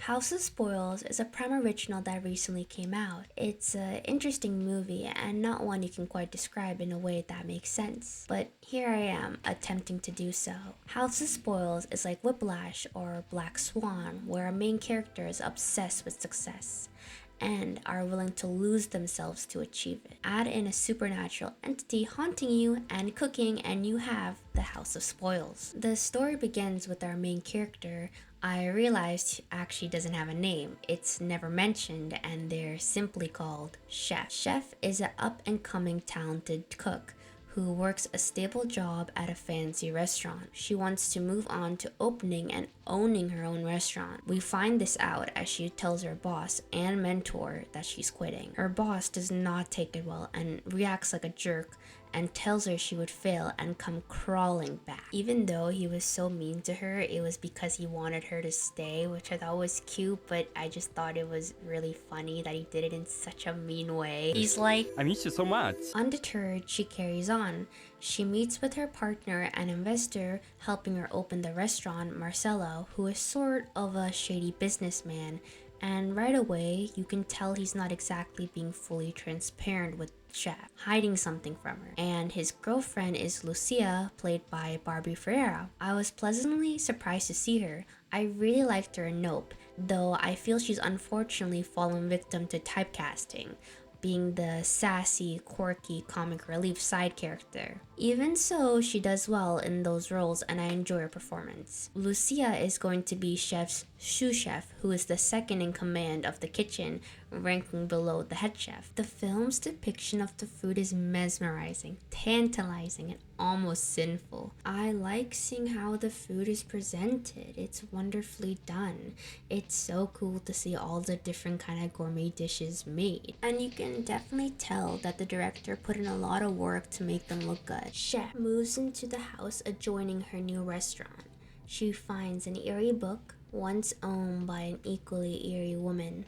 House of Spoils is a Prime original that recently came out. It's an interesting movie and not one you can quite describe in a way that makes sense. But here I am attempting to do so. House of Spoils is like Whiplash or Black Swan, where a main character is obsessed with success and are willing to lose themselves to achieve it. Add in a supernatural entity haunting you and cooking, and you have the House of Spoils. The story begins with our main character. I realized actually doesn't have a name. It's never mentioned, and they're simply called Chef. Chef is an up-and-coming talented cook who works a stable job at a fancy restaurant. She wants to move on to opening and owning her own restaurant. We find this out as she tells her boss and mentor that she's quitting. Her boss does not take it well and reacts like a jerk and tells her she would fail and come crawling back. Even though he was so mean to her, it was because he wanted her to stay, which I thought was cute, but I just thought it was really funny that he did it in such a mean way. He's like, I miss you so much. undeterred, she carries on. She meets with her partner, an investor, helping her open the restaurant, Marcelo, who is sort of a shady businessman. And right away, you can tell he's not exactly being fully transparent with Chef, hiding something from her. And his girlfriend is Lucia, played by Barbie Ferreira. I was pleasantly surprised to see her. I really liked her in Nope, though I feel she's unfortunately fallen victim to typecasting, being the sassy, quirky, comic relief side character. Even so, she does well in those roles and I enjoy her performance. Lucia is going to be Chef's sous chef, who is the second in command of the kitchen, ranking below the head chef. The film's depiction of the food is mesmerizing, tantalizing, and almost sinful. I like seeing how the food is presented. It's wonderfully done. It's so cool to see all the different kind of gourmet dishes made. And you can definitely tell that the director put in a lot of work to make them look good. Chef moves into the house adjoining her new restaurant. She finds an eerie book, once owned by an equally eerie woman.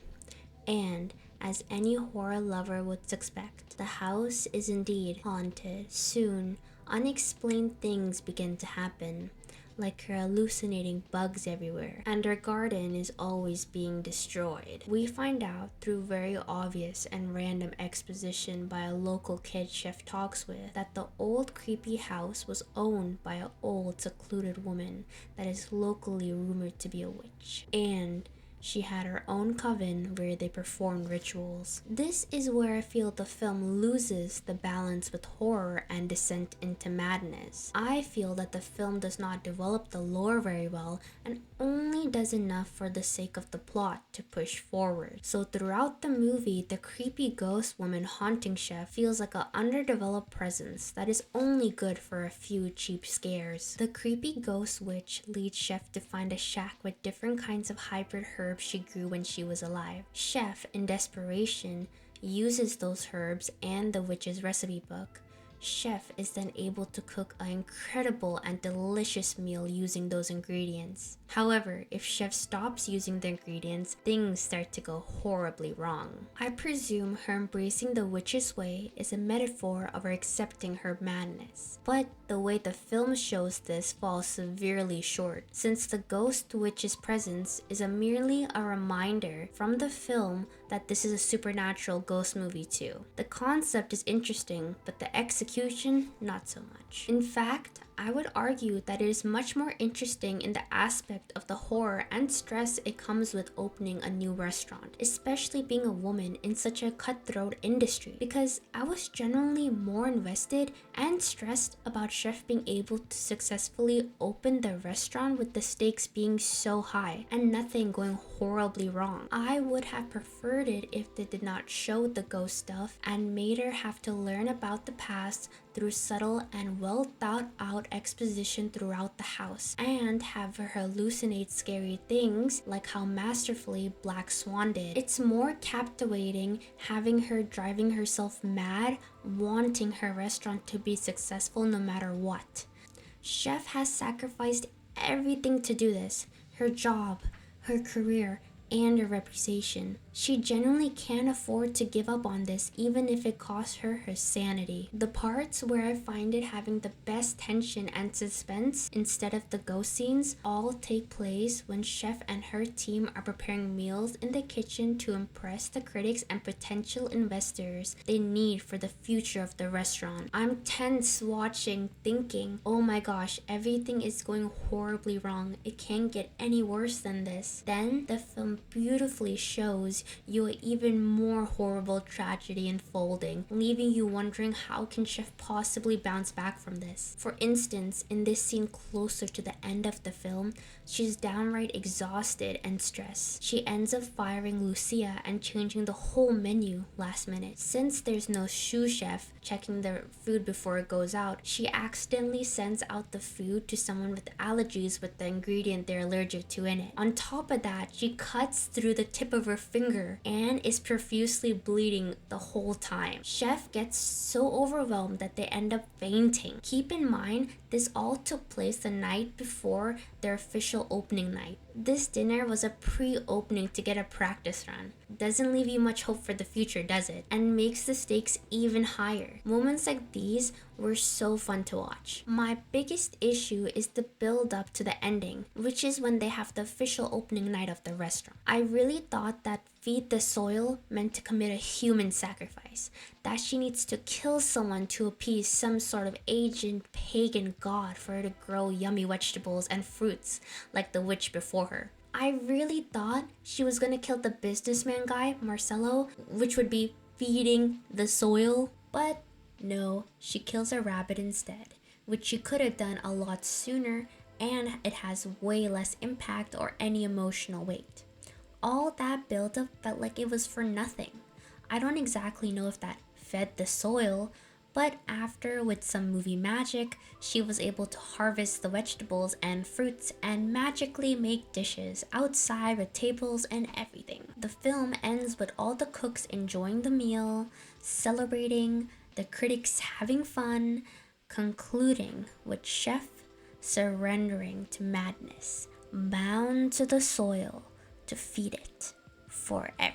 And, as any horror lover would suspect, the house is indeed haunted. Soon, unexplained things begin to happen, like her hallucinating bugs everywhere, and her garden is always being destroyed. We find out through very obvious and random exposition by a local kid Chef talks with that the old creepy house was owned by an old secluded woman that is locally rumored to be a witch. And she had her own coven where they performed rituals. This is where I feel the film loses the balance with horror and descent into madness. I feel that the film does not develop the lore very well and only does enough for the sake of the plot to push forward. So throughout the movie, the creepy ghost woman haunting Chef feels like an underdeveloped presence that is only good for a few cheap scares. The creepy ghost witch leads Chef to find a shack with different kinds of hybrid herbs she grew when she was alive. Chef, in desperation, uses those herbs and the witch's recipe book. Chef is then able to cook an incredible and delicious meal using those ingredients. However, if Chef stops using the ingredients, things start to go horribly wrong. I presume her embracing the witch's way is a metaphor of her accepting her madness. But the way the film shows this falls severely short, since the ghost witch's presence is merely a reminder from the film that this is a supernatural ghost movie too. The concept is interesting, but the execution, not so much. In fact, I would argue that it is much more interesting in the aspect of the horror and stress it comes with opening a new restaurant, especially being a woman in such a cutthroat industry, because I was generally more invested and stressed about Chef being able to successfully open the restaurant with the stakes being so high and nothing going horribly wrong. I would have preferred it if they did not show the ghost stuff and made her have to learn about the past through subtle and well thought out exposition throughout the house, and have her hallucinate scary things like how masterfully Black Swan did. It's more captivating having her driving herself mad, wanting her restaurant to be successful no matter what. Chef has sacrificed everything to do this: her job, her career, and her reputation. She genuinely can't afford to give up on this even if it costs her her sanity. The parts where I find it having the best tension and suspense instead of the ghost scenes all take place when Chef and her team are preparing meals in the kitchen to impress the critics and potential investors they need for the future of the restaurant. I'm tense watching, thinking, oh my gosh, everything is going horribly wrong. It can't get any worse than this. Then the film beautifully shows you an even more horrible tragedy unfolding, leaving you wondering how can Chef possibly bounce back from this. For instance, in this scene closer to the end of the film, she's downright exhausted and stressed. She ends up firing Lucia and changing the whole menu last minute. Since there's no sous chef checking the food before it goes out, she accidentally sends out the food to someone with allergies with the ingredient they're allergic to in it. On top of that, she cuts through the tip of her finger and is profusely bleeding the whole time. Chef gets so overwhelmed that they end up fainting. Keep in mind, this all took place the night before their official opening night. This dinner was a pre-opening to get a practice run. Doesn't leave you much hope for the future, does it? And makes the stakes even higher. Moments like these were so fun to watch. My biggest issue is the build up to the ending, which is when they have the official opening night of the restaurant. I really thought that Feed the Soil meant to commit a human sacrifice, that she needs to kill someone to appease some sort of ancient pagan god for her to grow yummy vegetables and fruits like the witch before her. I really thought she was gonna kill the businessman guy, Marcelo, which would be feeding the soil, but no, she kills a rabbit instead, which she could have done a lot sooner, and it has way less impact or any emotional weight. All that build-up felt like it was for nothing. I don't exactly know if that fed the soil, but after, with some movie magic, she was able to harvest the vegetables and fruits and magically make dishes outside with tables and everything. The film ends with all the cooks enjoying the meal, celebrating, the critics having fun, concluding with Chef surrendering to madness, bound to the soil to feed it forever.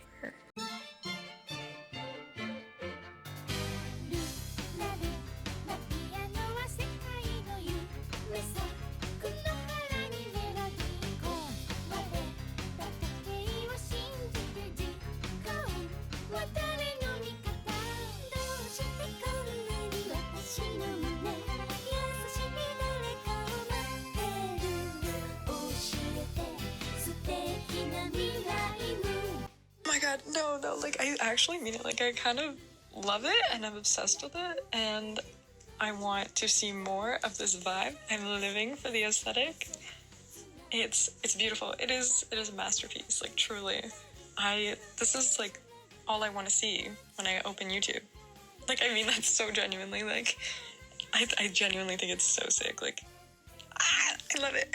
God, no, like, I actually mean it. Like, I kind of love it, and I'm obsessed with it, and I want to see more of this vibe. I'm living for the aesthetic. It's beautiful. It is a masterpiece, like, truly. This is, like, all I want to see when I open YouTube. Like, I mean that so genuinely, like, I genuinely think it's so sick, like, I love it.